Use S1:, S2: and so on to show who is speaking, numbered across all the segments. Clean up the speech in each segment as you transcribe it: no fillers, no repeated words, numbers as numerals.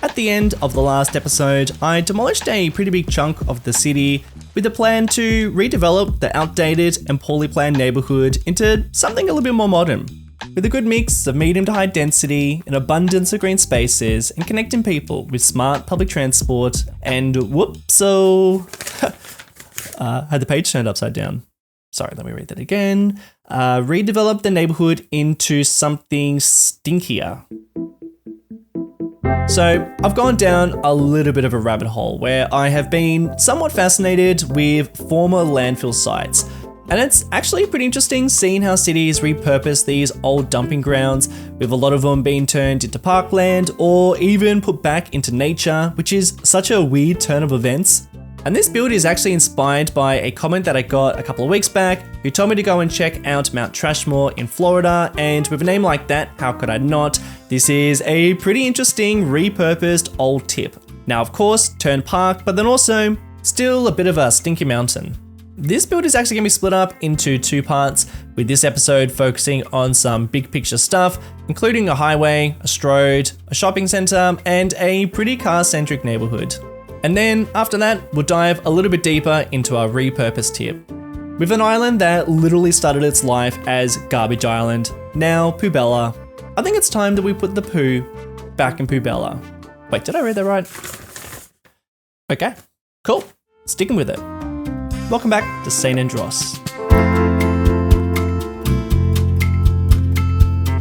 S1: At the end of the last episode, I demolished a pretty big chunk of the city with a plan to redevelop the outdated and poorly planned neighborhood into something a little bit more modern. With a good mix of medium to high density, an abundance of green spaces, and connecting people with smart public transport, and had the page turned upside down. Sorry, let me read that again. Redevelop the neighborhood into something stinkier. So I've gone down a little bit of a rabbit hole where I have been somewhat fascinated with former landfill sites. And it's actually pretty interesting seeing how cities repurpose these old dumping grounds, with a lot of them being turned into parkland or even put back into nature, which is such a weird turn of events. And this build is actually inspired by a comment that I got a couple of weeks back, who told me to go and check out Mount Trashmore in Florida, and with a name like that, how could I not? This is a pretty interesting repurposed old tip. Now of course, turn park, but then also still a bit of a stinky mountain. This build is actually going to be split up into two parts, with this episode focusing on some big picture stuff, including a highway, a stroad, a shopping centre, and a pretty car-centric neighbourhood. And then after that, we'll dive a little bit deeper into our repurposed tip. With an island that literally started its life as Garbage Island, now Poobella, I think it's time that we put the poo back in Poobella. Wait, did I read that right? Okay, cool, sticking with it. Welcome back to St. Andros.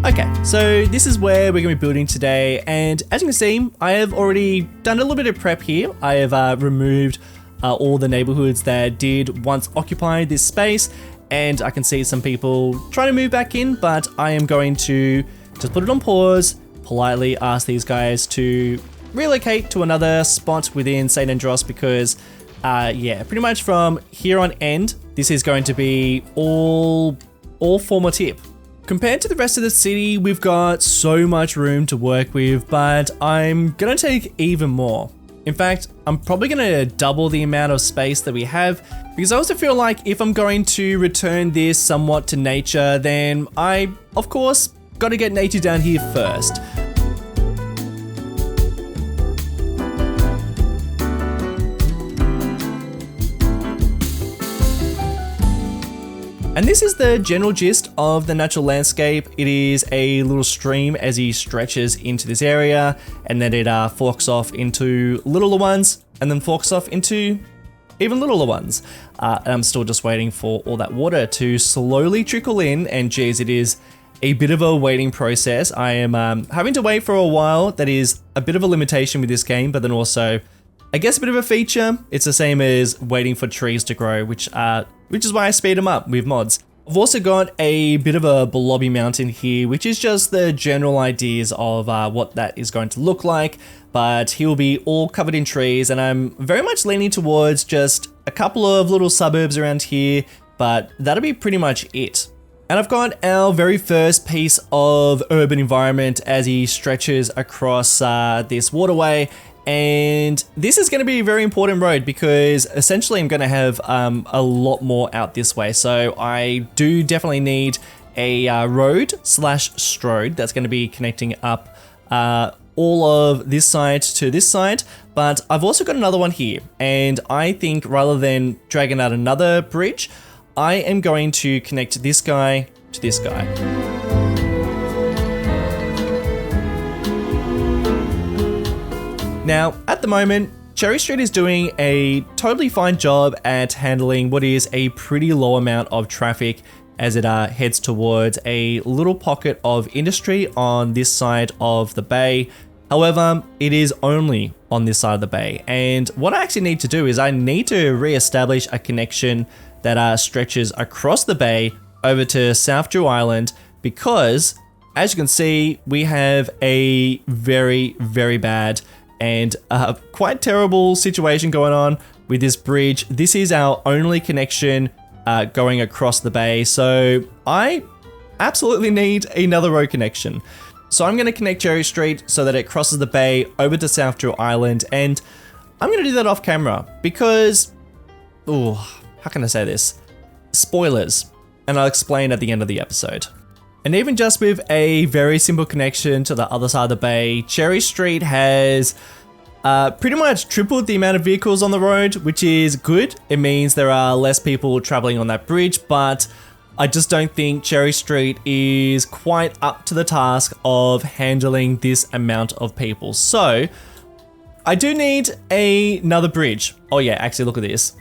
S1: Okay, so this is where we're going to be building today, and as you can see, I have already done a little bit of prep here. I have removed all the neighborhoods that did once occupy this space, and I can see some people trying to move back in, but I am going to just put it on pause, politely ask these guys to relocate to another spot within St. Andros, because pretty much from here on end, this is going to be all former tip. Compared to the rest of the city, we've got so much room to work with, but I'm gonna take even more. In fact, I'm probably gonna double the amount of space that we have, because I also feel like if I'm going to return this somewhat to nature, then I, of course, gotta get nature down here first. And this is the general gist of the natural landscape. It is a little stream as he stretches into this area, and then it forks off into littler ones, and then forks off into even littler ones. And I'm still just waiting for all that water to slowly trickle in, and geez, it is a bit of a waiting process. I am having to wait for a while. That is a bit of a limitation with this game, but then also, I guess, a bit of a feature. It's the same as waiting for trees to grow, which is why I speed them up with mods. I've also got a bit of a blobby mountain here, which is just the general ideas of what that is going to look like, but he'll be all covered in trees, and I'm very much leaning towards just a couple of little suburbs around here, but that'll be pretty much it. And I've got our very first piece of urban environment as he stretches across this waterway. And this is going to be a very important road, because essentially I'm going to have a lot more out this way. So I do definitely need a road / stroad that's going to be connecting up all of this side to this side. But I've also got another one here. And I think rather than dragging out another bridge, I am going to connect this guy to this guy. Now, at the moment, Cherry Street is doing a totally fine job at handling what is a pretty low amount of traffic as it heads towards a little pocket of industry on this side of the bay. However, it is only on this side of the bay. And what I actually need to do is I need to re-establish a connection that stretches across the bay over to South Drew Island, because as you can see, we have a very, very bad and quite terrible situation going on with this bridge. This is our only connection going across the bay, so I absolutely need another road connection. So I'm going to connect Cherry Street so that it crosses the bay over to South Drew Island, and I'm going to do that off camera because, how can I say this? Spoilers, and I'll explain at the end of the episode. And even just with a very simple connection to the other side of the bay, Cherry Street has pretty much tripled the amount of vehicles on the road, which is good. It means there are less people traveling on that bridge, but I just don't think Cherry Street is quite up to the task of handling this amount of people. So I do need another bridge. Oh yeah, actually look at this.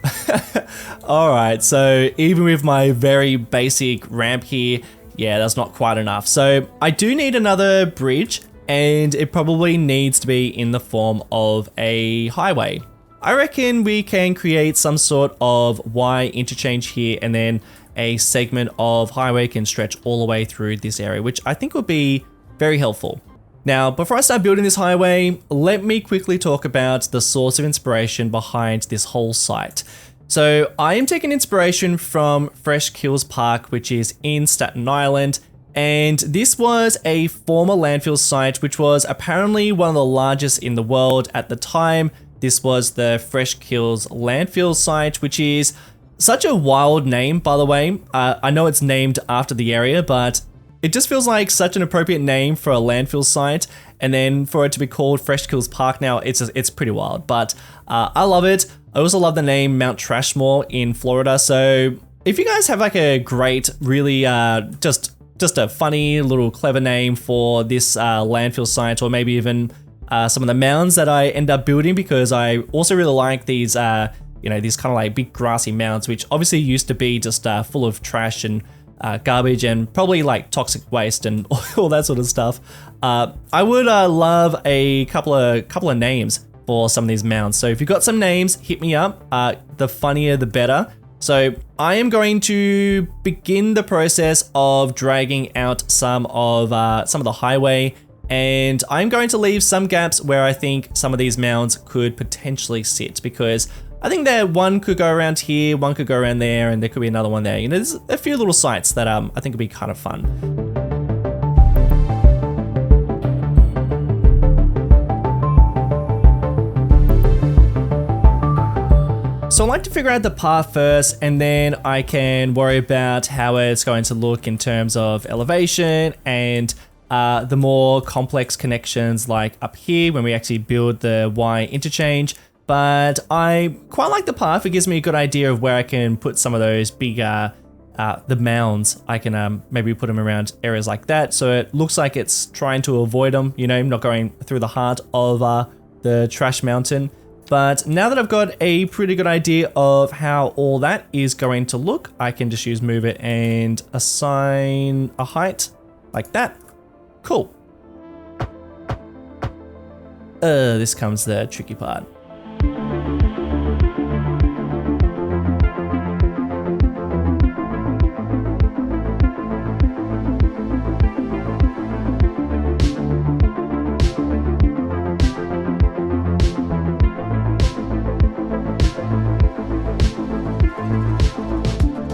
S1: All right, so even with my very basic ramp here, yeah, that's not quite enough. So I do need another bridge, and it probably needs to be in the form of a highway. I reckon we can create some sort of Y interchange here, and then a segment of highway can stretch all the way through this area, which I think would be very helpful. Now, before I start building this highway, let me quickly talk about the source of inspiration behind this whole site. So I am taking inspiration from Fresh Kills Park, which is in Staten Island. And this was a former landfill site, which was apparently one of the largest in the world at the time. This was the Fresh Kills landfill site, which is such a wild name, by the way. I know it's named after the area, but it just feels like such an appropriate name for a landfill site. And then for it to be called Fresh Kills Park now, it's pretty wild. But I love it. I also love the name Mount Trashmore in Florida. So if you guys have like a great, really just a funny little clever name for this landfill site, or maybe even some of the mounds that I end up building, because I also really like these, these kind of like big grassy mounds, which obviously used to be just full of trash and garbage and probably like toxic waste and all that sort of stuff. I would love a couple of names for some of these mounds. So if you've got some names, hit me up. The funnier, the better. So I am going to begin the process of dragging out some of the highway, and I'm going to leave some gaps where I think some of these mounds could potentially sit, because I think that one could go around here, one could go around there, and there could be another one there. You know, there's a few little sites that I think would be kind of fun. So I like to figure out the path first, and then I can worry about how it's going to look in terms of elevation and the more complex connections like up here when we actually build the Y interchange. But I quite like the path. It gives me a good idea of where I can put some of those big, the mounds. I can maybe put them around areas like that. So it looks like it's trying to avoid them, you know, not going through the heart of the trash mountain. But now that I've got a pretty good idea of how all that is going to look, I can just use move it and assign a height like that. Cool. This comes the tricky part.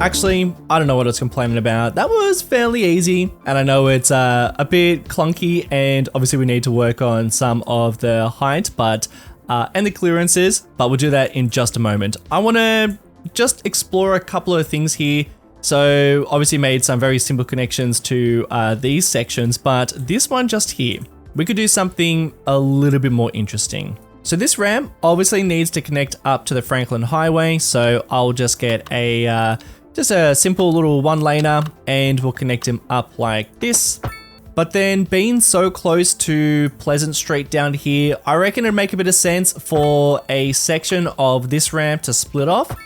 S1: Actually, I don't know what I was complaining about. That was fairly easy, and I know it's a bit clunky, and obviously we need to work on some of the height, but and the clearances, but we'll do that in just a moment. I want to just explore a couple of things here. So obviously made some very simple connections to these sections, but this one just here, we could do something a little bit more interesting. So this ramp obviously needs to connect up to the Franklin Highway, so I'll just get a just a simple little one-laner, and we'll connect him up like this. But then being so close to Pleasant Street down here, I reckon it'd make a bit of sense for a section of this ramp to split off.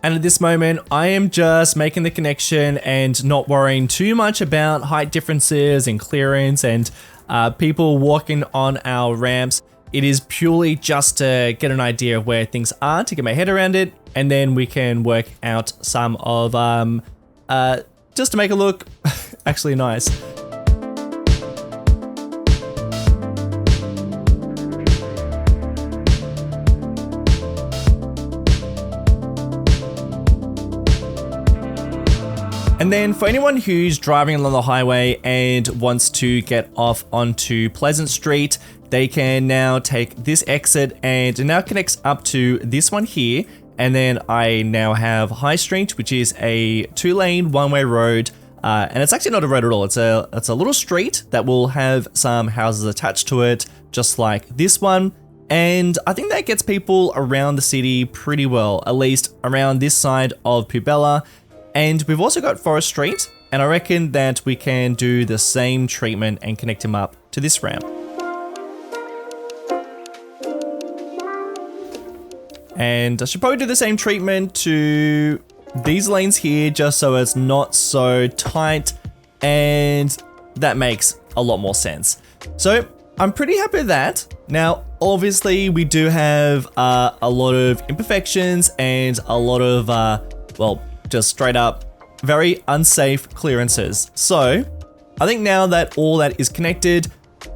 S1: And at this moment, I am just making the connection and not worrying too much about height differences and clearance and people walking on our ramps. It is purely just to get an idea of where things are, to get my head around it, and then we can work out some of, just to make it look actually nice. And then for anyone who's driving along the highway and wants to get off onto Pleasant Street, they can now take this exit, and it now connects up to this one here. And then I now have High Street, which is a 2-lane one-way road And it's actually not a road at all. It's a little street that will have some houses attached to it, just like this one. And I think that gets people around the city pretty well, at least around this side of Pubella. And we've also got Forest Street, and I reckon that we can do the same treatment and connect him up to this ramp. And I should probably do the same treatment to these lanes here, just so it's not so tight, and that makes a lot more sense. So I'm pretty happy with that. Now, obviously, we do have a lot of imperfections and a lot of, well, just straight up very unsafe clearances. So I think now that all that is connected,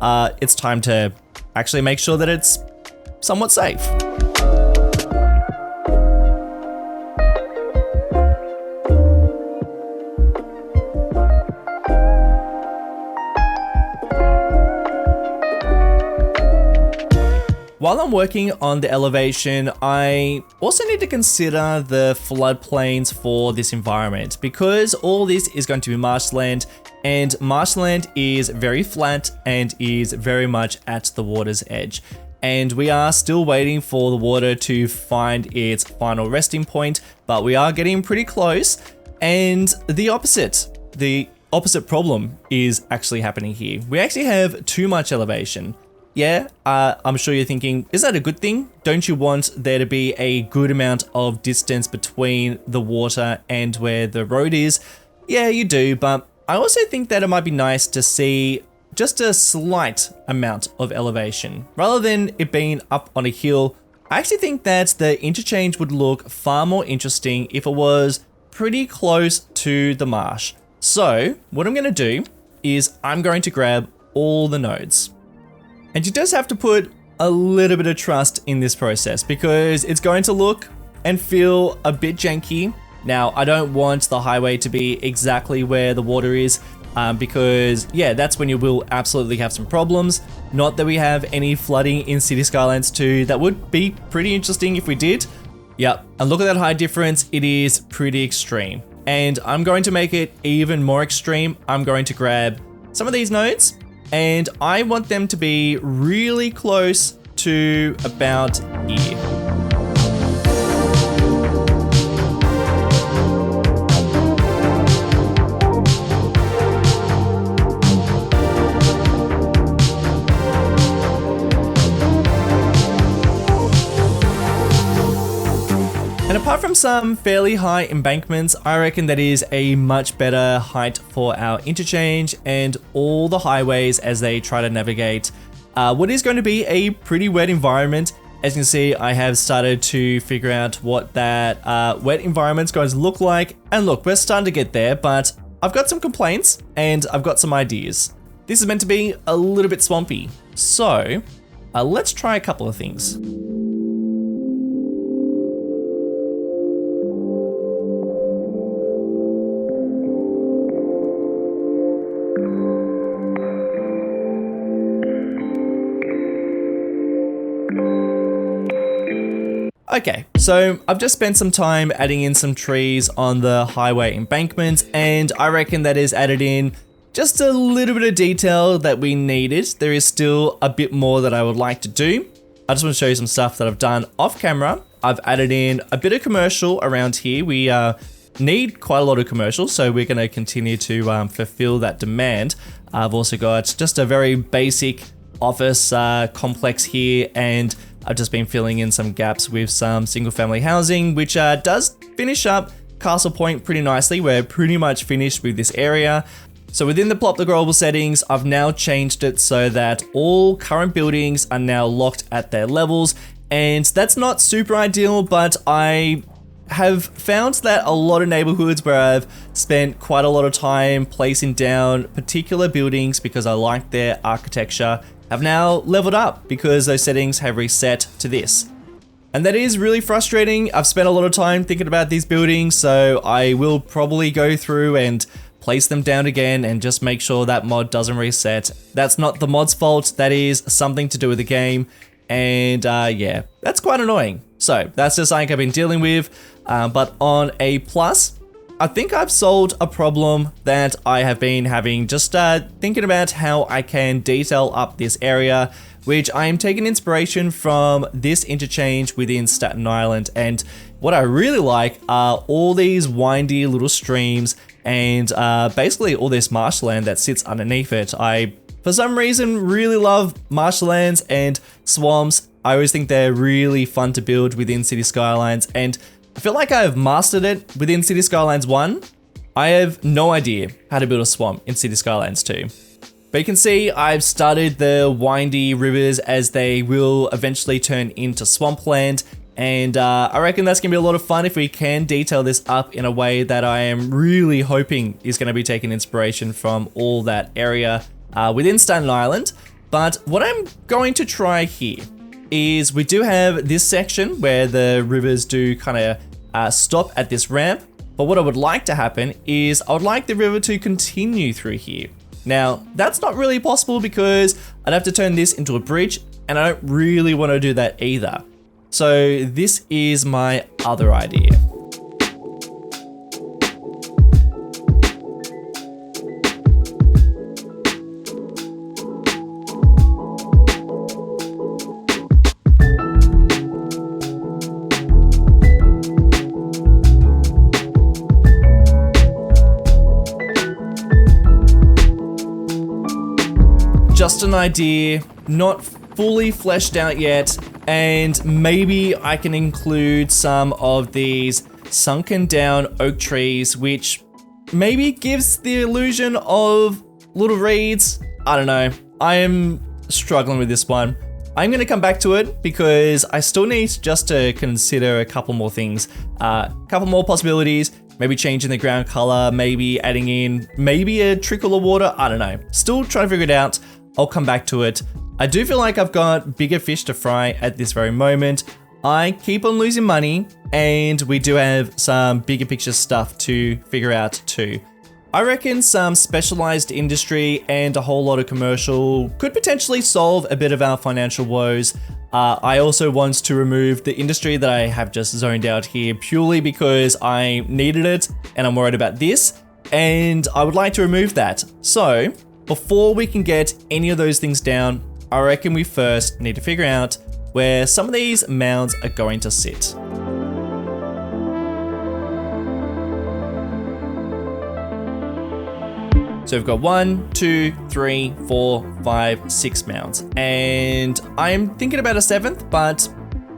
S1: it's time to actually make sure that it's somewhat safe. While I'm working on the elevation, I also need to consider the floodplains for this environment, because all this is going to be marshland, and marshland is very flat and is very much at the water's edge. And we are still waiting for the water to find its final resting point, but we are getting pretty close. And the opposite problem is actually happening here. We actually have too much elevation. Yeah, I'm sure you're thinking, is that a good thing? Don't you want there to be a good amount of distance between the water and where the road is? Yeah, you do, but I also think that it might be nice to see just a slight amount of elevation. Rather than it being up on a hill, I actually think that the interchange would look far more interesting if it was pretty close to the marsh. So what I'm going to do is I'm going to grab all the nodes. And you just have to put a little bit of trust in this process, because it's going to look and feel a bit janky. Now, I don't want the highway to be exactly where the water is, because yeah, that's when you will absolutely have some problems. Not that we have any flooding in City Skylines 2. That would be pretty interesting if we did. Yep, and look at that height difference. It is pretty extreme. And I'm going to make it even more extreme. I'm going to grab some of these nodes, and I want them to be really close to about here. And apart from some fairly high embankments, I reckon that is a much better height for our interchange and all the highways as they try to navigate what is going to be a pretty wet environment. As you can see, I have started to figure out what that wet environment's going to look like. And look, we're starting to get there, but I've got some complaints and I've got some ideas. This is meant to be a little bit swampy. So let's try a couple of things. Okay, so I've just spent some time adding in some trees on the highway embankment, and I reckon that is added in just a little bit of detail that we needed. There is still a bit more that I would like to do. I just want to show you some stuff that I've done off camera. I've added in a bit of commercial around here. We need quite a lot of commercial, so we're going to continue to fulfill that demand. I've also got just a very basic office complex here, and I've just been filling in some gaps with some single family housing, which does finish up Castle Point pretty nicely. We're pretty much finished with this area. So within the plot the global settings, I've now changed it so that all current buildings are now locked at their levels. And that's not super ideal, but I have found that a lot of neighborhoods where I've spent quite a lot of time placing down particular buildings because I like their architecture have now leveled up because those settings have reset to this. And that is really frustrating. I've spent a lot of time thinking about these buildings, so I will probably go through and place them down again and just make sure that mod doesn't reset. That's not the mod's fault, that is something to do with the game. And yeah, that's quite annoying. So that's just something I've been dealing with. But on a plus, I think I've solved a problem that I have been having, just thinking about how I can detail up this area, which I am taking inspiration from this interchange within Staten Island. And what I really like are all these windy little streams and basically all this marshland that sits underneath it. I, for some reason, really love marshlands and swamps. I always think they're really fun to build within City Skylines, and I feel like I've mastered it within City Skylines 1. I have no idea how to build a swamp in City Skylines 2. But you can see I've started the windy rivers as they will eventually turn into swampland, and I reckon that's going to be a lot of fun if we can detail this up in a way that I am really hoping is going to be taking inspiration from all that area within Staten Island. But what I'm going to try here is we do have this section where the rivers do kind of stop at this ramp. But what I would like to happen is I would like the river to continue through here. Now, that's not really possible because I'd have to turn this into a bridge, and I don't really want to do that either. So this is my other idea. Just an idea, not fully fleshed out yet, and maybe I can include some of these sunken down oak trees, which maybe gives the illusion of little reeds. I don't know. I am struggling with this one. I'm going to come back to it because I still need just to consider a couple more things, a couple more possibilities. Maybe changing the ground color, maybe adding in maybe a trickle of water. I don't know. Still trying to figure it out. I'll come back to it. I do feel like I've got bigger fish to fry at this very moment. I keep on losing money, and we do have some bigger picture stuff to figure out too. I reckon some specialized industry and a whole lot of commercial could potentially solve a bit of our financial woes. I also want to remove the industry that I have just zoned out here purely because I needed it and I'm worried about this, and I would like to remove that. So before we can get any of those things down, I reckon we first need to figure out where some of these mounds are going to sit. So we've got 1, 2, 3, 4, 5, 6 mounds. And I'm thinking about a 7th, but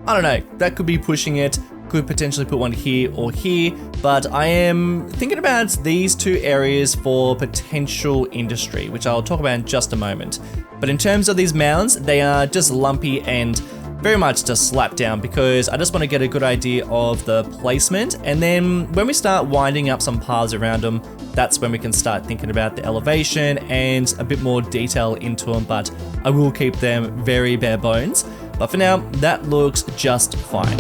S1: I don't know, that could be pushing it. Could potentially put one here or here, but I am thinking about these two areas for potential industry, which I'll talk about in just a moment. But in terms of these mounds, they are just lumpy and very much just slapped down because I just want to get a good idea of the placement. And then when we start winding up some paths around them, that's when we can start thinking about the elevation and a bit more detail into them, but I will keep them very bare bones. But for now, that looks just fine.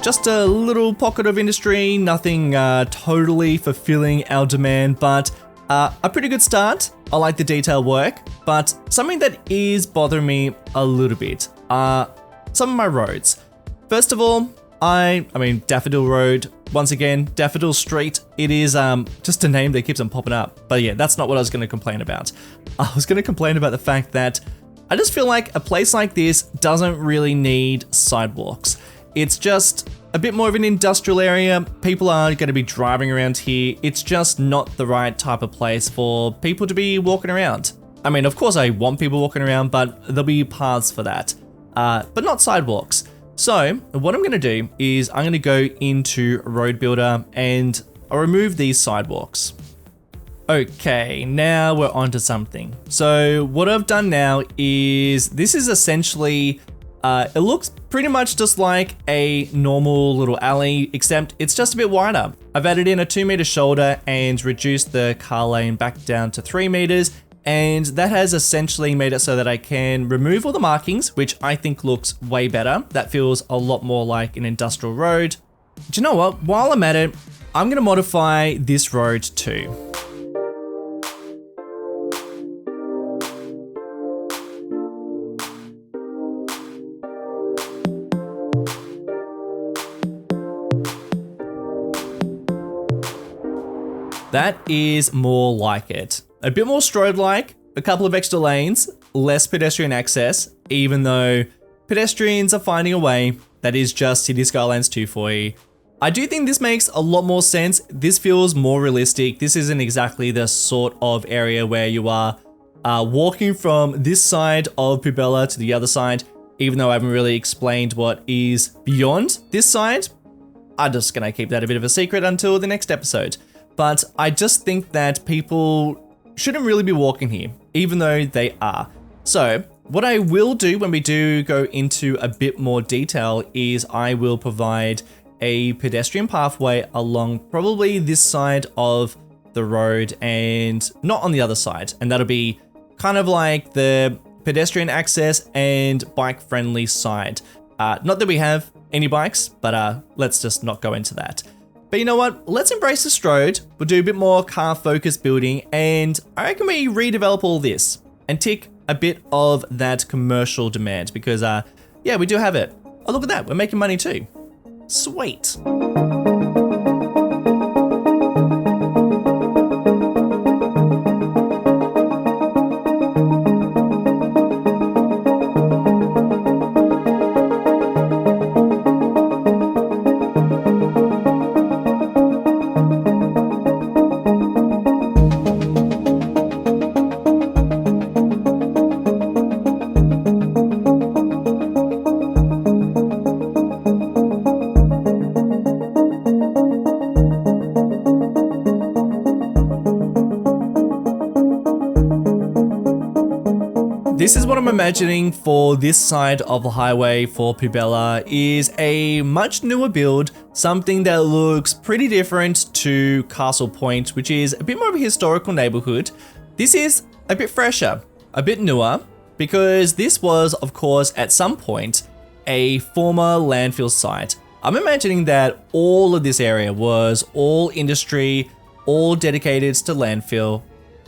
S1: Just a little pocket of industry, nothing totally fulfilling our demand, but a pretty good start. I like the detail work, but something that is bothering me a little bit are some of my roads. First of all, I mean Daffodil Road, once again, Daffodil Street. It is just a name that keeps on popping up. But yeah, that's not what I was going to complain about. I was going to complain about the fact that I just feel like a place like this doesn't really need sidewalks. It's just a bit more of an industrial area. People are going to be driving around here. It's just not the right type of place for people to be walking around. I mean, of course I want people walking around, but there'll be paths for that, but not sidewalks. So what I'm going to do is I'm going to go into Road Builder and I'll remove these sidewalks. Okay, now we're onto something. So what I've done now is this is essentially It looks pretty much just like a normal little alley, except it's just a bit wider. I've added in a 2-meter shoulder and reduced the car lane back down to 3 meters, and that has essentially made it so that I can remove all the markings, which I think looks way better. That feels a lot more like an industrial road. Do you know what? While I'm at it, I'm gonna modify this road too. That is more like it. A bit more strobe-like, a couple of extra lanes, less pedestrian access, even though pedestrians are finding a way. That is just City Skylines 2 for you. I do think this makes a lot more sense. This feels more realistic. This isn't exactly the sort of area where you are walking from this side of Pubella to the other side, even though I haven't really explained what is beyond this side. I'm just gonna keep that a bit of a secret until the next episode. But I just think that people shouldn't really be walking here, even though they are. So what I will do when we do go into a bit more detail is I will provide a pedestrian pathway along probably this side of the road and not on the other side. And that'll be kind of like the pedestrian access and bike friendly side. Not that we have any bikes, but let's just not go into that. But you know what? Let's embrace the road. We'll do a bit more car focused building, and I reckon we redevelop all this and tick a bit of that commercial demand because yeah, we do have it. Oh, look at that. We're making money too. Sweet. This is what I'm imagining for this side of the highway for Pubella is a much newer build, something that looks pretty different to Castle Point, which is a bit more of a historical neighborhood. This is a bit fresher, a bit newer, because this was, of course, at some point, a former landfill site. I'm imagining that all of this area was all industry, all dedicated to landfill.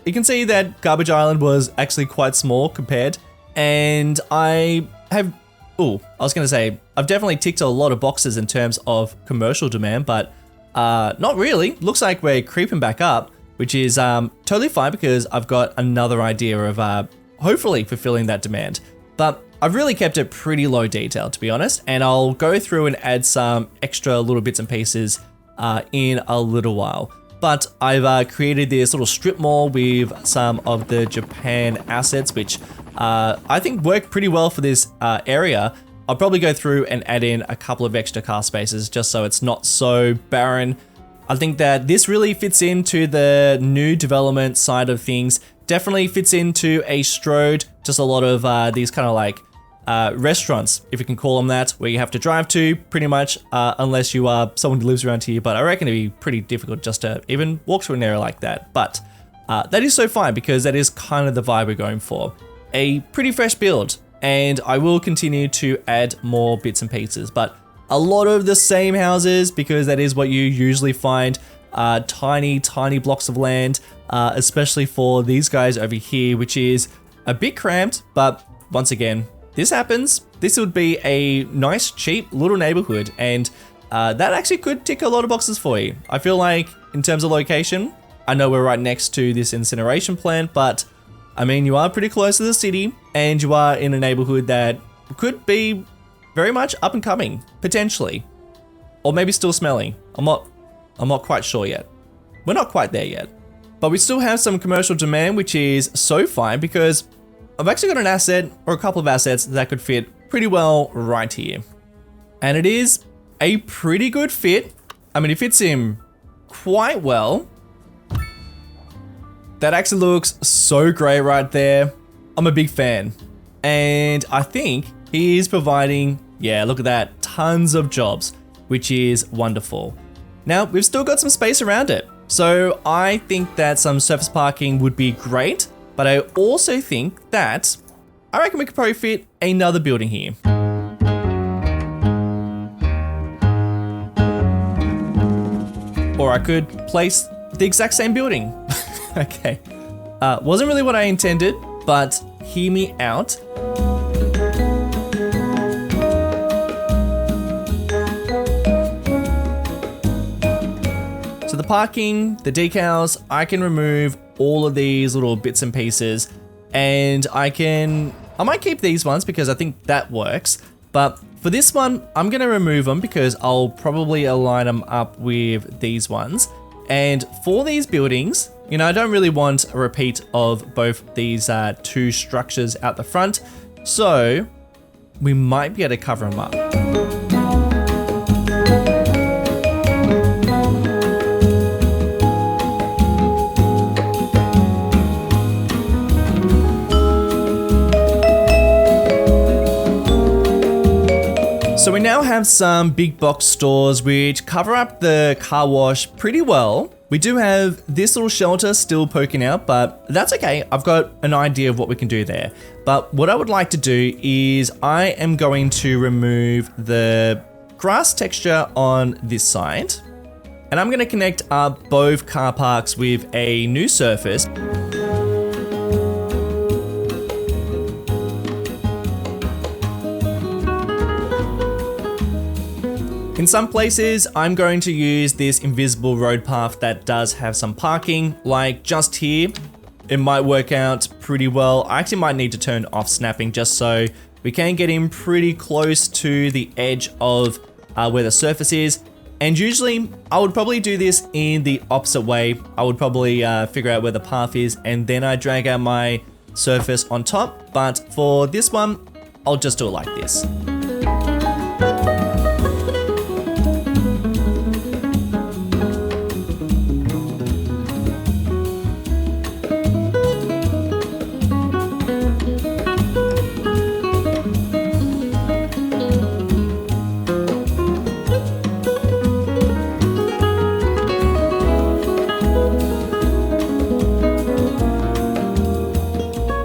S1: You can see that Garbage Island was actually quite small compared, and I've definitely ticked a lot of boxes in terms of commercial demand, but not really. Looks like we're creeping back up, which is totally fine because I've got another idea of hopefully fulfilling that demand. But I've really kept it pretty low detail, to be honest, and I'll go through and add some extra little bits and pieces in a little while. But I've created this little strip mall with some of the Japan assets, which I think work pretty well for this area. I'll probably go through and add in a couple of extra car spaces just so it's not so barren. I think that this really fits into the new development side of things. Definitely fits into a Strode, just a lot of these kind of like restaurants, if you can call them that, where you have to drive to pretty much, unless you are someone who lives around here. But I reckon it'd be pretty difficult just to even walk through an area like that. But that is so fine because that is kind of the vibe we're going for. A pretty fresh build, and I will continue to add more bits and pieces, but a lot of the same houses because that is what you usually find. Tiny blocks of land, especially for these guys over here, which is a bit cramped, but once again, this happens. This would be a nice, cheap little neighborhood, and that actually could tick a lot of boxes for you. I feel like in terms of location, I know we're right next to this incineration plant, but I mean, you are pretty close to the city, and you are in a neighborhood that could be very much up and coming, potentially, or maybe still smelling. I'm not quite sure yet. We're not quite there yet, but we still have some commercial demand, which is so fine because I've actually got an asset or a couple of assets that could fit pretty well right here. And it is a pretty good fit. I mean, it fits in quite well. That actually looks so great right there. I'm a big fan. And I think he is providing, yeah, look at that, tons of jobs, which is wonderful. Now, we've still got some space around it. So I think that some surface parking would be great, but I also think that I reckon we could probably fit another building here. Or I could place the exact same building. Okay. Wasn't really what I intended, but hear me out. So the parking, the decals, I can remove all of these little bits and pieces, and I might keep these ones because I think that works. But for this one, I'm gonna remove them because I'll probably align them up with these ones. And for these buildings, you know, I don't really want a repeat of both these two structures out the front. So we might be able to cover them up. So we now have some big box stores which cover up the car wash pretty well. We do have this little shelter still poking out, but that's okay. I've got an idea of what we can do there. But what I would like to do is I am going to remove the grass texture on this side, and I'm going to connect up both car parks with a new surface. In some places, I'm going to use this invisible road path that does have some parking, like just here. It might work out pretty well. I actually might need to turn off snapping just so we can get in pretty close to the edge of where the surface is. And usually, I would probably do this in the opposite way. I would probably figure out where the path is and then I drag out my surface on top. But for this one, I'll just do it like this.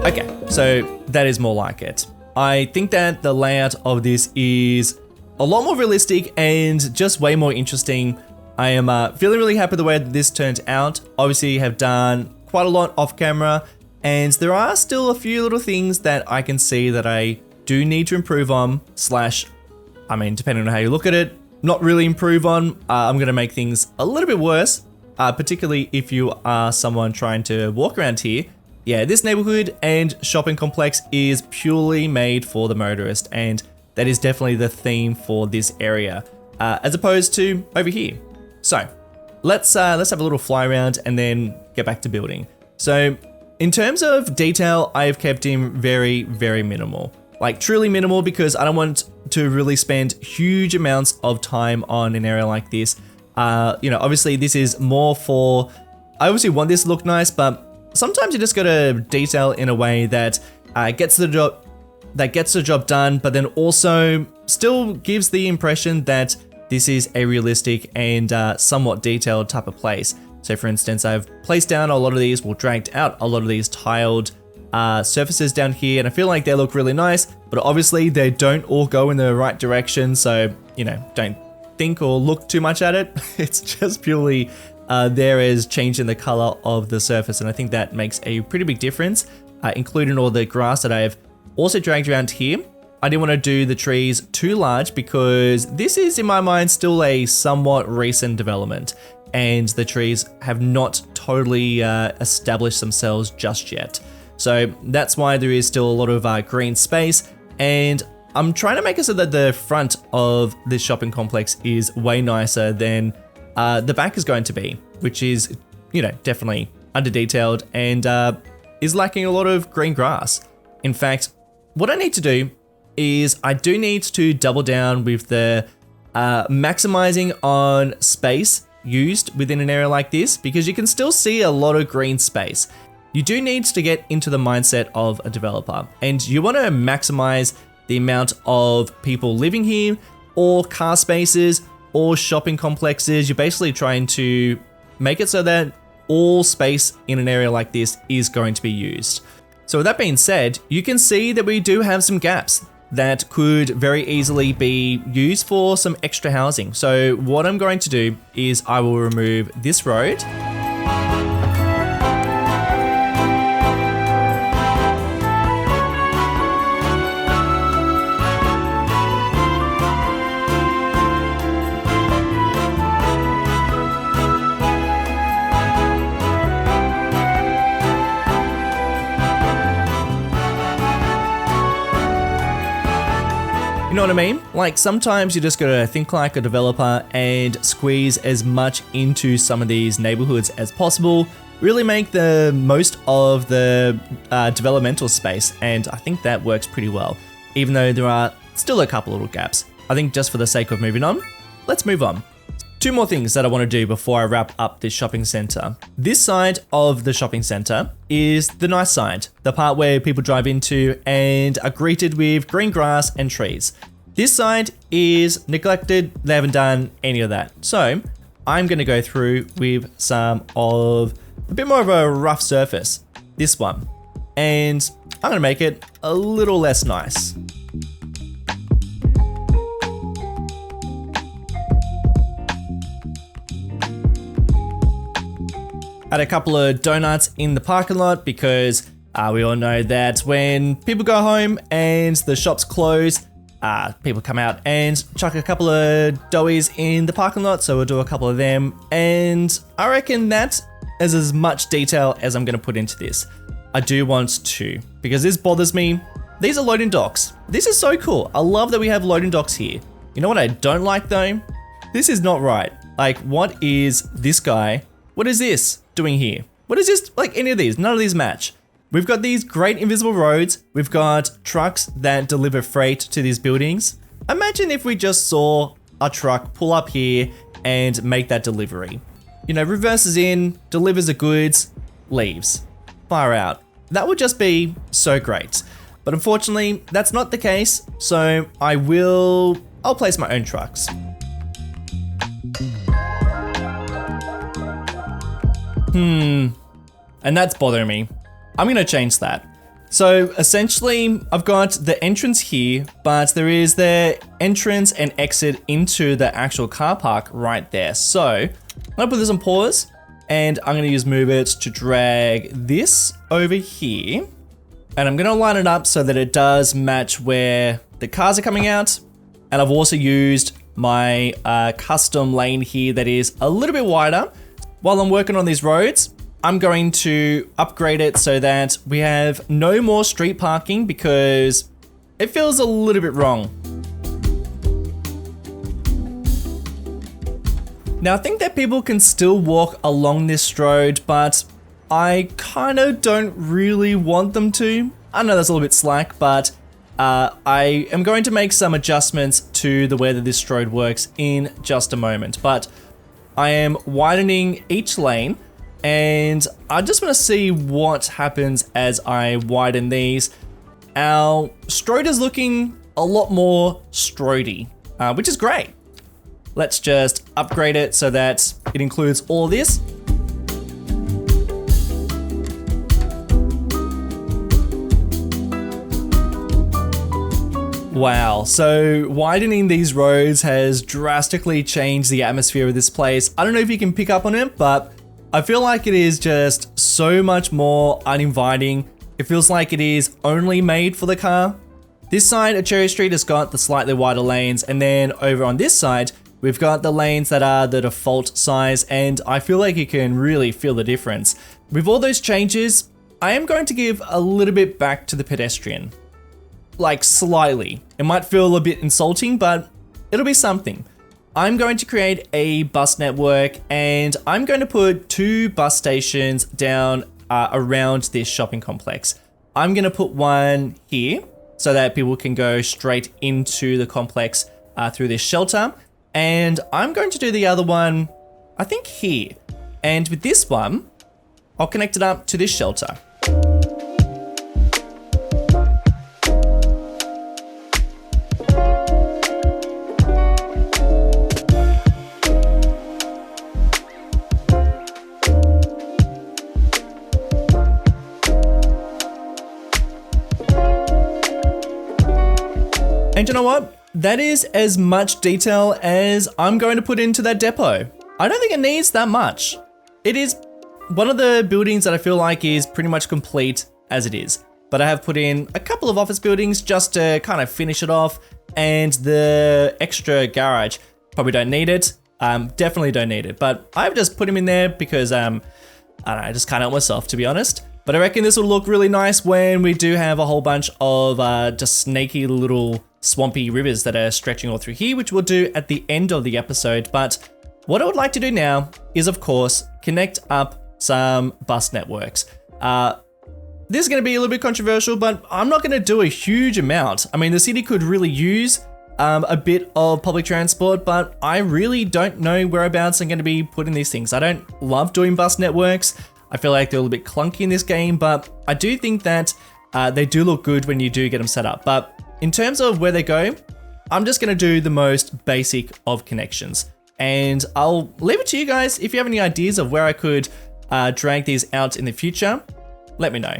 S1: Okay, so that is more like it. I think that the layout of this is a lot more realistic and just way more interesting. I am feeling really happy the way that this turned out. Obviously have done quite a lot off camera, and there are still a few little things that I can see that I do need to improve on, I mean, depending on how you look at it, not really improve on. I'm gonna make things a little bit worse, particularly if you are someone trying to walk around here. Yeah, this neighborhood and shopping complex is purely made for the motorist, and that is definitely the theme for this area, as opposed to over here. So let's have a little fly around and then get back to building. So in terms of detail, I've kept him very, very minimal, like truly minimal, because I don't want to really spend huge amounts of time on an area like this. You know, obviously this is more for, I obviously want this to look nice, but sometimes you just gotta detail in a way that gets the job done, but then also still gives the impression that this is a realistic and somewhat detailed type of place. So for instance, I've placed down a lot of these, dragged out a lot of these tiled surfaces down here, and I feel like they look really nice, but obviously they don't all go in the right direction. So, you know, don't think or look too much at it. It's just purely there is changing the color of the surface, and I think that makes a pretty big difference, including all the grass that I've also dragged around here. I didn't want to do the trees too large because this is, in my mind, still a somewhat recent development, and the trees have not totally established themselves just yet. So that's why there is still a lot of green space, and I'm trying to make it so that the front of this shopping complex is way nicer than the back is going to be, which is, you know, definitely under detailed and is lacking a lot of green grass. In fact, what I need to do is I do need to double down with the maximizing on space used within an area like this, because you can still see a lot of green space. You do need to get into the mindset of a developer, and you want to maximize the amount of people living here, or car spaces, or shopping complexes. You're basically trying to make it so that all space in an area like this is going to be used. So with that being said, you can see that we do have some gaps that could very easily be used for some extra housing. So what I'm going to do is I will remove this road. You know what I mean? Like sometimes you just gotta think like a developer and squeeze as much into some of these neighborhoods as possible. Really make the most of the developmental space, and I think that works pretty well. Even though there are still a couple little gaps. I think just for the sake of moving on, let's move on. Two more things that I want to do before I wrap up this shopping center. This side of the shopping center is the nice side, the part where people drive into and are greeted with green grass and trees. This side is neglected, they haven't done any of that. So I'm going to go through with some of a bit more of a rough surface, this one, and I'm going to make it a little less nice. Had a couple of donuts in the parking lot because we all know that when people go home and the shops close, people come out and chuck a couple of doughies in the parking lot. So we'll do a couple of them. And I reckon that is as much detail as I'm going to put into this. I do want to, because this bothers me. These are loading docks. This is so cool. I love that we have loading docks here. You know what I don't like though? This is not right. Like, what is this guy? What is this doing here? What is this, like any of these? None of these match. We've got these great invisible roads. We've got trucks that deliver freight to these buildings. Imagine if we just saw a truck pull up here and make that delivery. You know, reverses in, delivers the goods, leaves. Far out. That would just be so great. But unfortunately, that's not the case. So I'll place my own trucks. And that's bothering me. I'm gonna change that. So essentially, I've got the entrance here, but there is the entrance and exit into the actual car park right there. So I'm gonna put this on pause, and I'm gonna use Move It to drag this over here. And I'm gonna line it up so that it does match where the cars are coming out. And I've also used my custom lane here that is a little bit wider. While I'm working on these roads, I'm going to upgrade it so that we have no more street parking because it feels a little bit wrong. Now I think that people can still walk along this road, but I kind of don't really want them to. I know that's a little bit slack, but I am going to make some adjustments to the way that this road works in just a moment. But I am widening each lane, and I just want to see what happens as I widen these. Our stroad is looking a lot more stroady, which is great. Let's just upgrade it so that it includes all this. Wow, so widening these roads has drastically changed the atmosphere of this place. I don't know if you can pick up on it, but I feel like it is just so much more uninviting. It feels like it is only made for the car. This side of Cherry Street has got the slightly wider lanes, and then over on this side, we've got the lanes that are the default size, and I feel like you can really feel the difference. With all those changes, I am going to give a little bit back to the pedestrian. Like slightly. It might feel a bit insulting, but it'll be something. I'm going to create a bus network, and I'm going to put 2 bus stations down around this shopping complex. I'm going to put one here so that people can go straight into the complex through this shelter. And I'm going to do the other one, I think here. And with this one, I'll connect it up to this shelter. And you know what? That is as much detail as I'm going to put into that depot. I don't think it needs that much. It is one of the buildings that I feel like is pretty much complete as it is. But I have put in a couple of office buildings just to kind of finish it off, and the extra garage. Probably don't need it. Definitely don't need it. But I've just put him in there because I don't know, I just can't help myself, to be honest. But I reckon this will look really nice when we do have a whole bunch of just snaky little swampy rivers that are stretching all through here, which we'll do at the end of the episode. But what I would like to do now is, of course, connect up some bus networks. This is going to be a little bit controversial, but I'm not going to do a huge amount. I mean, the city could really use a bit of public transport, but I really don't know whereabouts I'm going to be putting these things. I don't love doing bus networks. I feel like they're a little bit clunky in this game, but I do think that they do look good when you do get them set up. But in terms of where they go, I'm just going to do the most basic of connections. And I'll leave it to you guys. If you have any ideas of where I could drag these out in the future, let me know.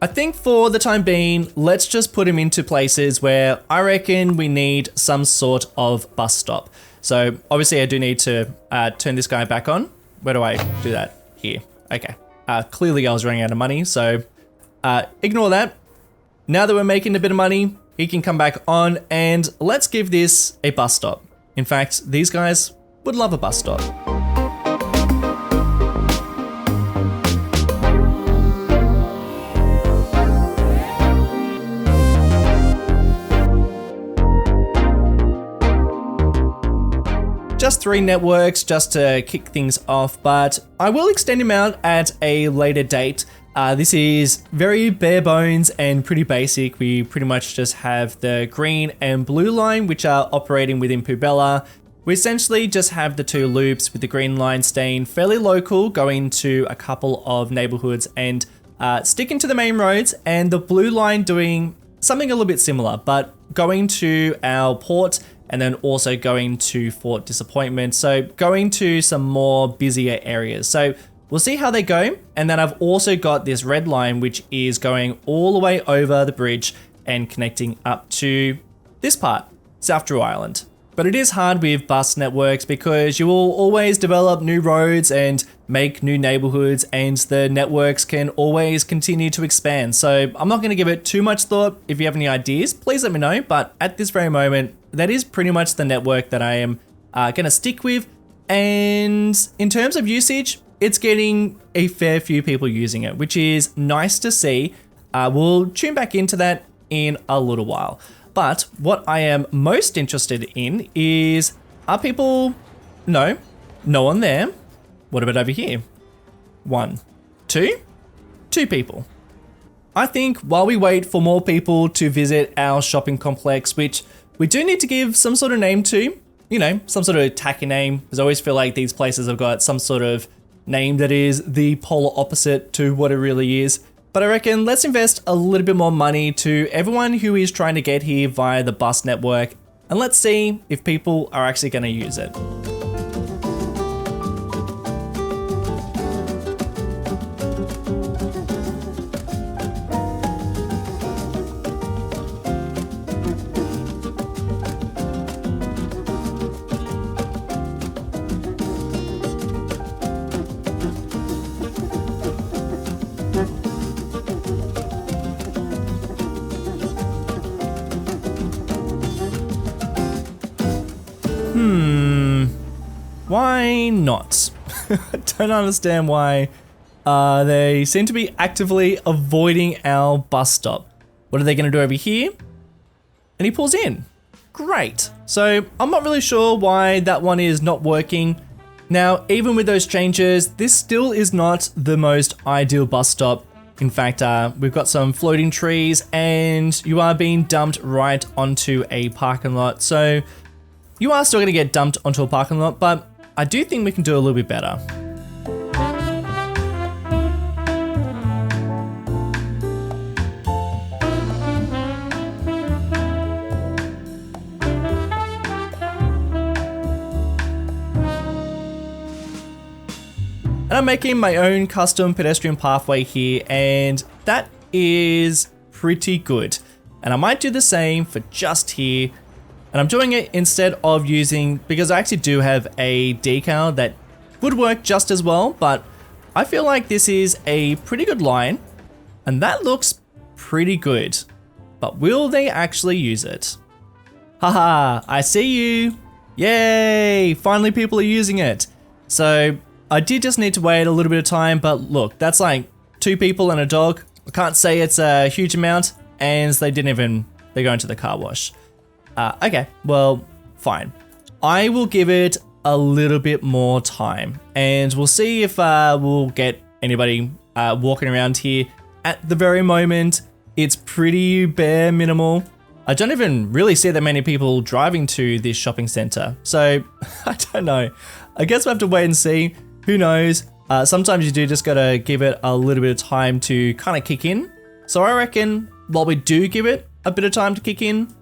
S1: I think for the time being, let's just put them into places where I reckon we need some sort of bus stop. So obviously I do need to turn this guy back on. Where do I do that? Here. Okay. Clearly I was running out of money, so ignore that. Now that we're making a bit of money, he can come back on, and let's give this a bus stop. In fact, these guys would love a bus stop. Just 3 networks just to kick things off, but I will extend him out at a later date. This is very bare bones and pretty basic. We pretty much just have the green and blue line, which are operating within Pubella. We essentially just have the 2 loops, with the green line staying fairly local, going to a couple of neighborhoods and sticking to the main roads, and the blue line doing something a little bit similar, but going to our port and then also going to Fort Disappointment. So going to some more busier areas. So we'll see how they go. And then I've also got this red line, which is going all the way over the bridge and connecting up to this part, South Drew Island. But it is hard with bus networks because you will always develop new roads and make new neighborhoods, and the networks can always continue to expand. So I'm not going to give it too much thought. If you have any ideas, please let me know. But at this very moment, that is pretty much the network that I am going to stick with. And in terms of usage, it's getting a fair few people using it, which is nice to see. We'll tune back into that in a little while. But what I am most interested in is, are people... No one there. What about over here? 1, 2 people. I think while we wait for more people to visit our shopping complex, which we do need to give some sort of name to, you know, some sort of tacky name, because I always feel like these places have got some sort of name that is the polar opposite to what it really is. But I reckon let's invest a little bit more money to everyone who is trying to get here via the bus network, and let's see if people are actually going to use it. Why not? I don't understand why they seem to be actively avoiding our bus stop. What are they going to do over here? And he pulls in. Great. So I'm not really sure why that one is not working. Now, even with those changes, this still is not the most ideal bus stop. In fact, we've got some floating trees and you are being dumped right onto a parking lot. So you are still going to get dumped onto a parking lot, but I do think we can do a little bit better. And I'm making my own custom pedestrian pathway here, and that is pretty good. And I might do the same for just here. And I'm doing it instead of using, because I actually do have a decal that would work just as well, but I feel like this is a pretty good line and that looks pretty good, but will they actually use it? Haha, I see you. Yay, finally people are using it. So I did just need to wait a little bit of time, but look, that's like 2 people and a dog. I can't say it's a huge amount, and they're going to the car wash. Okay, well, fine. I will give it a little bit more time, and we'll see if we'll get anybody walking around here. At the very moment, it's pretty bare minimal. I don't even really see that many people driving to this shopping center, so I don't know. I guess we'll have to wait and see. Who knows? Sometimes you do just gotta give it a little bit of time to kind of kick in. So I reckon while we do give it a bit of time to kick in,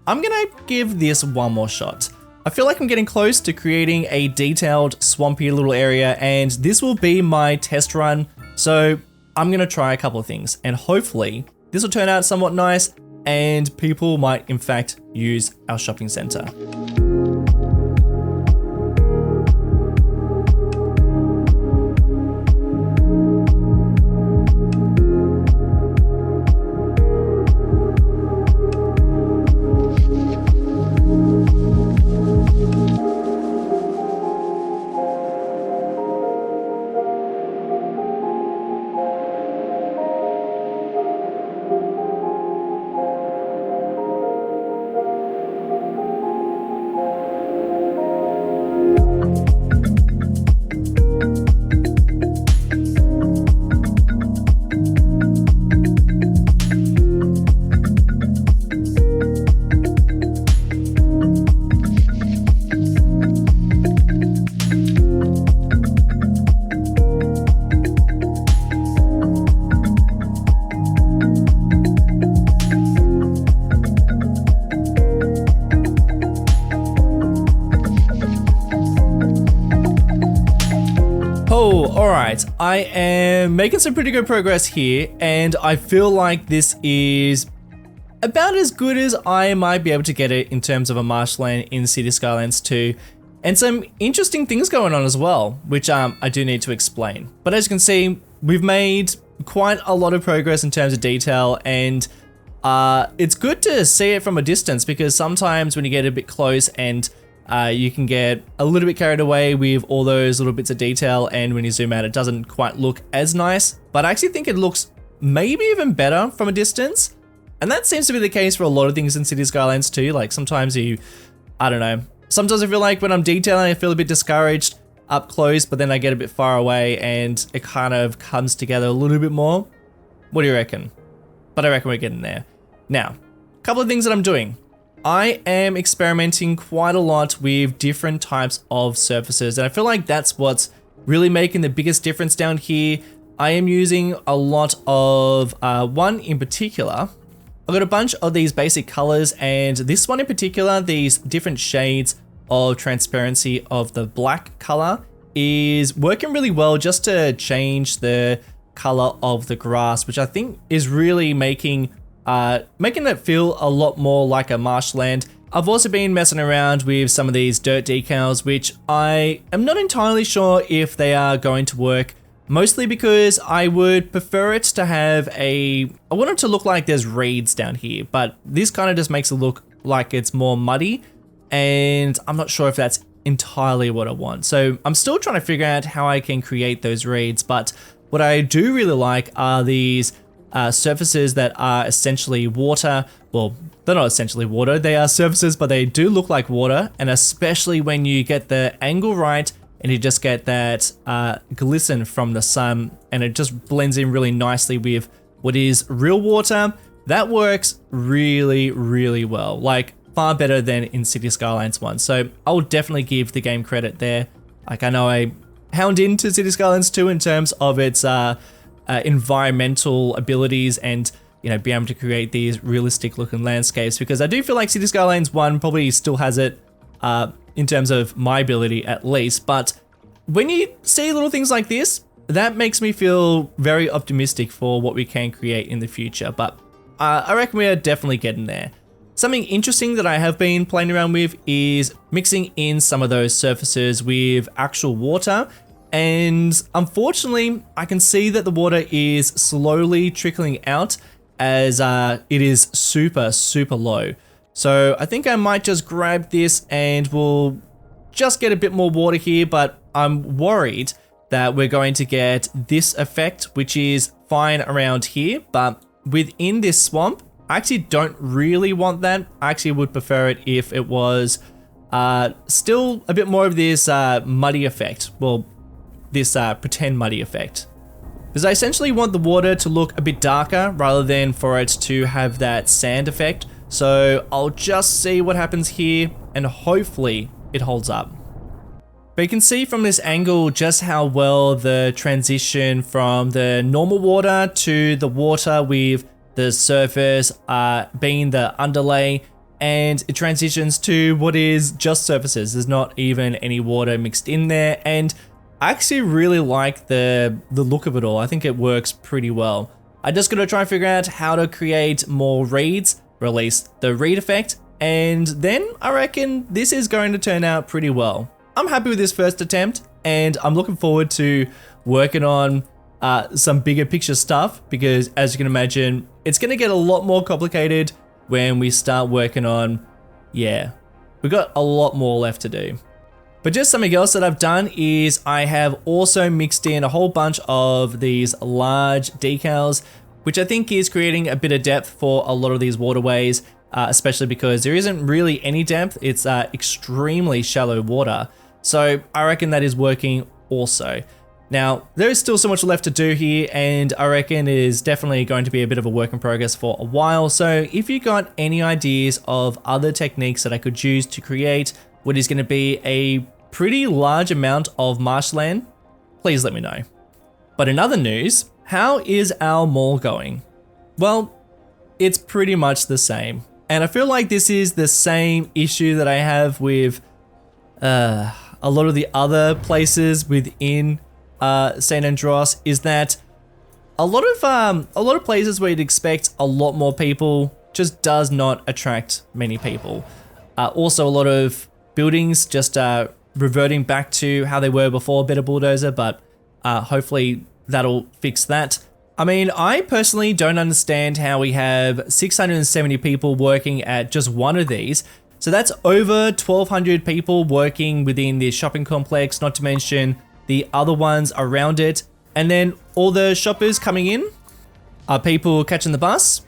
S1: I'm gonna give this one more shot. I feel like I'm getting close to creating a detailed, swampy little area, and this will be my test run. So I'm gonna try a couple of things, and hopefully this will turn out somewhat nice, and people might in fact use our shopping center. Alright, I am making some pretty good progress here, and I feel like this is about as good as I might be able to get it in terms of a marshland in City Skylines 2, and some interesting things going on as well, which I do need to explain. But as you can see, we've made quite a lot of progress in terms of detail, and it's good to see it from a distance, because sometimes when you get a bit close and you can get a little bit carried away with all those little bits of detail, and when you zoom out it doesn't quite look as nice, but I actually think it looks maybe even better from a distance. And that seems to be the case for a lot of things in City Skylines too. Like sometimes I don't know, sometimes I feel like when I'm detailing I feel a bit discouraged up close, but then I get a bit far away and it kind of comes together a little bit more. What do you reckon? But I reckon we're getting there. Now, a couple of things that I'm doing. I am experimenting quite a lot with different types of surfaces, and I feel like that's what's really making the biggest difference down here. I am using a lot of one in particular. I've got a bunch of these basic colors, and this one in particular, these different shades of transparency of the black color is working really well just to change the color of the grass, which I think is really making it feel a lot more like a marshland. I've also been messing around with some of these dirt decals, which I am not entirely sure if they are going to work, mostly because I would prefer it to have I want it to look like there's reeds down here, but this kind of just makes it look like it's more muddy, and I'm not sure if that's entirely what I want. So I'm still trying to figure out how I can create those reeds, but what I do really like are these surfaces that are essentially water. Well, they're not essentially water, they are surfaces, but they do look like water, and especially when you get the angle right and you just get that glisten from the sun, and it just blends in really nicely with what is real water. That works really, really well, like far better than in City Skylines 1. So I will definitely give the game credit there. Like, I know I hound into City Skylines 2 in terms of its environmental abilities and, you know, be able to create these realistic looking landscapes, because I do feel like City Skylines 1 probably still has it in terms of my ability at least. But when you see little things like this, that makes me feel very optimistic for what we can create in the future. But I reckon we are definitely getting there. Something interesting that I have been playing around with is mixing in some of those surfaces with actual water. And unfortunately, I can see that the water is slowly trickling out as it is super, super low. So I think I might just grab this and we'll just get a bit more water here, but I'm worried that we're going to get this effect, which is fine around here, but within this swamp, I actually don't really want that. I actually would prefer it if it was still a bit more of this muddy effect. Well, this pretend muddy effect. Because I essentially want the water to look a bit darker rather than for it to have that sand effect. So I'll just see what happens here and hopefully it holds up. But you can see from this angle just how well the transition from the normal water to the water with the surface being the underlay, and it transitions to what is just surfaces. There's not even any water mixed in there, and I actually really like the look of it all. I think it works pretty well. I just gotta try and figure out how to create more reeds, release the reed effect, and then I reckon this is going to turn out pretty well. I'm happy with this first attempt, and I'm looking forward to working on some bigger picture stuff, because as you can imagine, it's gonna get a lot more complicated when we start working on, we've got a lot more left to do. But just something else that I've done is I have also mixed in a whole bunch of these large decals, which I think is creating a bit of depth for a lot of these waterways, especially because there isn't really any depth. It's extremely shallow water. So I reckon that is working also. Now, there is still so much left to do here, and I reckon it is definitely going to be a bit of a work in progress for a while. So if you got any ideas of other techniques that I could use to create what is going to be a pretty large amount of marshland, please let me know. But in other news, how is our mall going? Well, it's pretty much the same. And I feel like this is the same issue that I have with a lot of the other places within St. Andros, is that a lot of places where you'd expect a lot more people just does not attract many people. Also, a lot of buildings just reverting back to how they were before Better Bulldozer, but hopefully that'll fix that. I mean, I personally don't understand how we have 670 people working at just one of these. So that's over 1,200 people working within this shopping complex, not to mention the other ones around it. And then all the shoppers coming in. Are people catching the bus?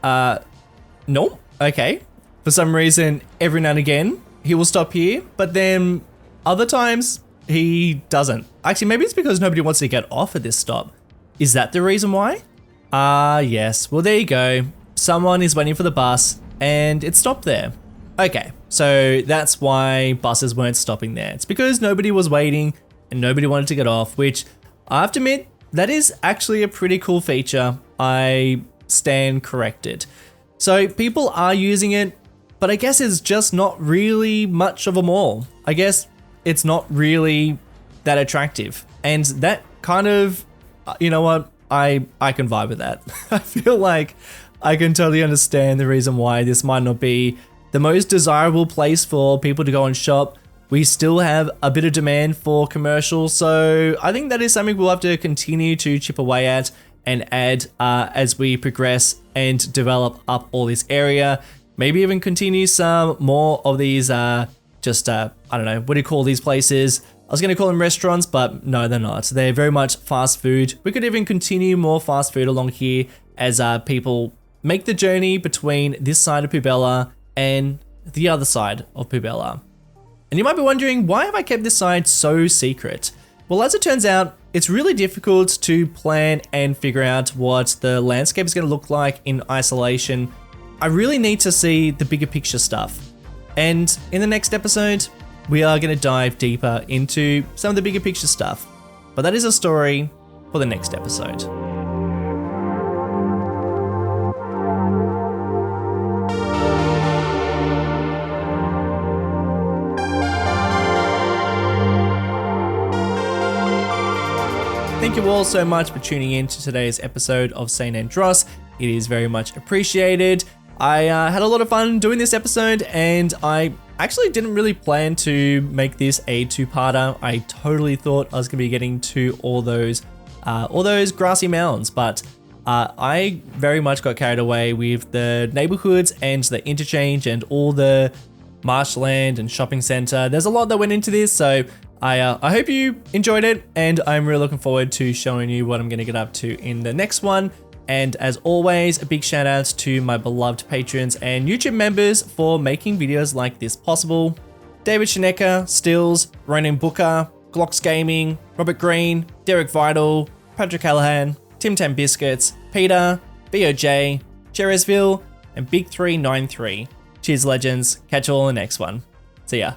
S1: No. Okay. For some reason, every now and again, he will stop here, but then other times he doesn't. Actually, maybe it's because nobody wants to get off at this stop. Is that the reason why? Yes. Well, there you go. Someone is waiting for the bus and it stopped there. Okay, so that's why buses weren't stopping there. It's because nobody was waiting and nobody wanted to get off, which I have to admit, that is actually a pretty cool feature. I stand corrected. So people are using it, but I guess it's just not really much of a mall. I guess it's not really that attractive. And that kind of, you know what, I can vibe with that. I feel like I can totally understand the reason why this might not be the most desirable place for people to go and shop. We still have a bit of demand for commercial, so I think that is something we'll have to continue to chip away at and add as we progress and develop up all this area. Maybe even continue some more of these I don't know, what do you call these places? I was going to call them restaurants, but no, they're not. They're very much fast food. We could even continue more fast food along here as people make the journey between this side of Pubella and the other side of Pubella. And you might be wondering, why have I kept this side so secret? Well, as it turns out, it's really difficult to plan and figure out what the landscape is going to look like in isolation. I really need to see the bigger picture stuff. And in the next episode, we are going to dive deeper into some of the bigger picture stuff. But that is a story for the next episode. Thank you all so much for tuning in to today's episode of St. Andros. It is very much appreciated. I had a lot of fun doing this episode, and I actually didn't really plan to make this a two-parter. I totally thought I was going to be getting to all those grassy mounds, but I very much got carried away with the neighborhoods and the interchange and all the marshland and shopping center. There's a lot that went into this, so I hope you enjoyed it, and I'm really looking forward to showing you what I'm going to get up to in the next one. And as always, a big shout out to my beloved patrons and YouTube members for making videos like this possible. David Shineka, Stills, Ronan Booker, Glocks Gaming, Robert Green, Derek Vital, Patrick Callahan, Tim Tam Biscuits, Peter, BOJ, Jerezville, and Big393. Cheers, legends. Catch you all in the next one. See ya.